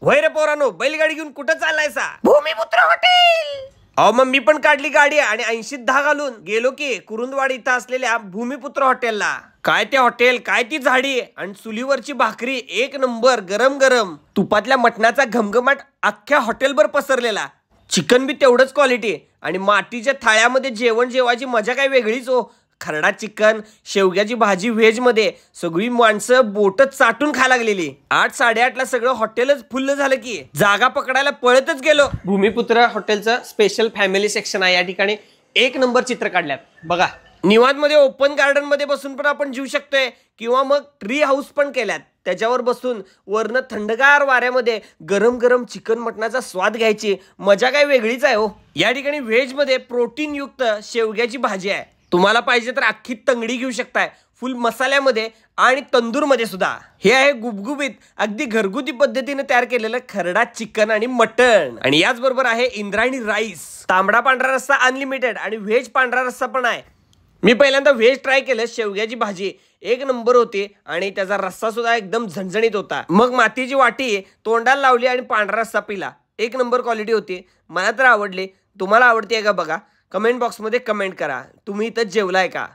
होय रे पोरानो, बैलगाडी घेऊन कुठं चाललायसा? भूमिपुत्र हॉटेल. अहो मग मी पण काढली गाडी आणि 80 10 घालून गेलो की कुरुंदवाड इथं असलेल्या भूमिपुत्र हॉटेलला. काय ते हॉटेल, काय ती झाडी आणि चुलीवरची भाकरी एक नंबर, गरम गरम तुपातल्या मटणाचा घमघमाट अख्ख्या हॉटेलभर पसरलेला. चिकन बी तेवढंच क्वालिटी आणि मातीच्या थाळ्यामध्ये जेवण जेवायची मजा काय वेगळीच हो. खरडा चिकन, शेवग्याची भाजी व्हेज मध्ये सगळी माणसं बोटच चाटून खायला लागलेली. 8 8:30 ला सगळं हॉटेलच फुल्ल झालं की जागा पकडायला पळतच गेलो. भूमिपुत्र हॉटेलचं स्पेशल फॅमिली सेक्शन आहे. या ठिकाणी एक नंबर चित्र काढल्यात बघा. निवांत मध्ये ओपन गार्डन मध्ये बसून पण आपण जीव शकतोय किंवा मग ट्री हाऊस पण केल्यात. त्याच्यावर बसून वरनं थंडगार वाऱ्यामध्ये गरम गरम चिकन मटणाचा स्वाद घ्यायची मजा काय वेगळीच आहे हो. या ठिकाणी व्हेज मध्ये प्रोटीन युक्त शेवग्याची भाजी आहे. तुम्हाला पाहिजे तर अख्खी तंगडी घेऊ शकताय फुल मसाल्यामध्ये आणि तंदूर मध्ये सुद्धा. हे आहे गुबगुबीत अगदी घरगुती पद्धतीने तयार केलेलं खरडा चिकन आणि मटण. आणि याच बरोबर आहे इंद्रायणी राईस, तांबडा पांढरा रस्सा अनलिमिटेड आणि व्हेज पांढरा रस्सा पण आहे. मी पहिल्यांदा व्हेज ट्राय केलं. शेवग्याची भाजी एक नंबर होती आणि त्याचा रस्सा सुद्धा एकदम झणझणीत होता. मग मातीची वाटी तोंडाला लावली आणि पांढरा रस्सा पिला. एक नंबर क्वालिटी होती. मला तर आवडली. तुम्हाला आवडते का बघा. कमेंट बॉक्समध्ये कमेंट करा. तुम्ही इथं जेवलाय का?